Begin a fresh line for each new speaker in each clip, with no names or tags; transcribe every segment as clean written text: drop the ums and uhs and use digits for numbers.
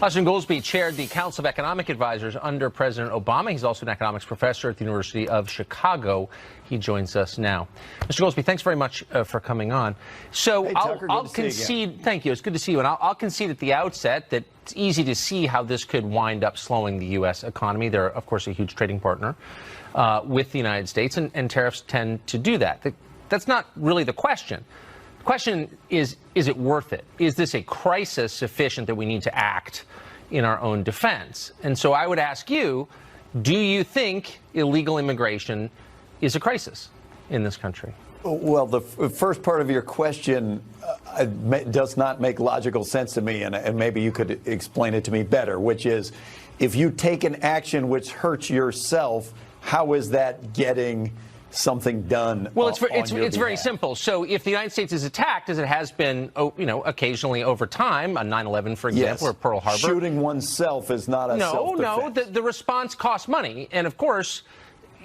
Austin Goolsbee chaired the Council of Economic Advisors under President Obama. He's also an economics professor at the University of Chicago. He joins us now. Mr. Goolsbee, thanks very much for coming on. So
hey, Tucker,
I'll concede, thank you, it's good to see you, and I'll concede at the outset that it's easy to see how this could wind up slowing the U.S. economy. They're, of course, a huge trading partner with the United States, and tariffs tend to do that. That's not really the question. The question is it worth it? Is this a crisis sufficient that we need to act in our own defense? And so I would ask you, do you think illegal immigration is a crisis in this country?
Well, the first part of your question does not make logical sense to me, and maybe you could explain it to me better, which is, if you take an action which hurts yourself, how is that getting something done?
Well, it's very simple. So if the United States is attacked, as it has been, occasionally over time, on 9/11, for example,
yes,
or Pearl Harbor,
shooting oneself is not a self-defense.
No, the response costs money, and of course,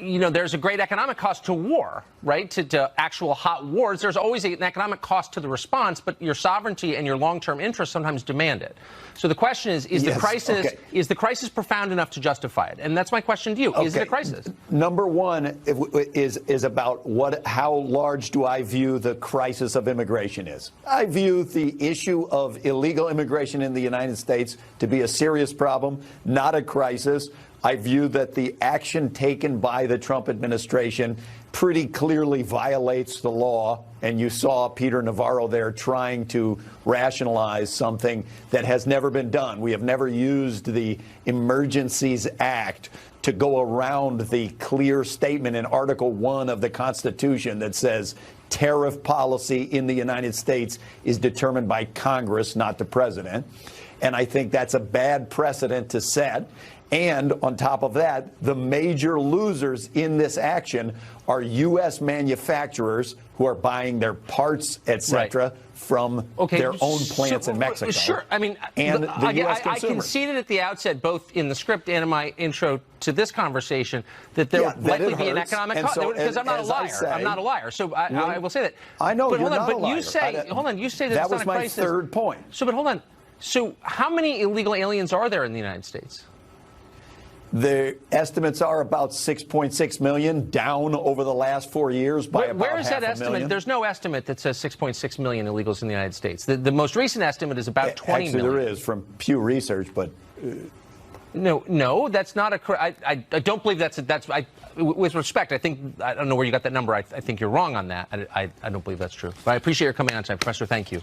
there's a great economic cost to war, right? To actual hot wars. There's always an economic cost to the response, but your sovereignty and your long-term interests sometimes demand it. So the question is
yes,
the crisis profound enough to justify it? And that's my question to you. Okay. Is it a crisis?
Number one is about how large do I view the crisis of immigration is. I view the issue of illegal immigration in the United States to be a serious problem, not a crisis. I view that the action taken by the Trump administration pretty clearly violates the law, and you saw Peter Navarro there trying to rationalize something that has never been done. We have never used the Emergencies Act to go around the clear statement in Article 1 of the Constitution that says tariff policy in the United States is determined by Congress, not the president. And I think that's a bad precedent to set. And on top of that, the major losers in this action are U.S. manufacturers who are buying their parts, et cetera, from their own plants in Mexico.
Sure. I mean,
and the U.S.
I conceded at the outset, both in the script and in my intro to this conversation, that there would likely be an economic cost. Because I'm not a liar. I'm not a liar. So I will say that.
I know
but
you're not a liar.
But you say, hold on, you say that
that
it's
was
not a
my
crisis.
third point.
So, but hold on. So how many illegal aliens are there in the United States?
The estimates are about 6.6 million, down over the last 4 years by about
Where is that estimate? There's no estimate that says 6.6 million illegals in the United States. The most recent estimate is about 20 million.
Actually, there is from Pew Research, but
no, that's not a. I don't believe that's. With respect, I don't know where you got that number. I think you're wrong on that. I don't believe that's true. But I appreciate your coming on tonight, Professor. Thank you.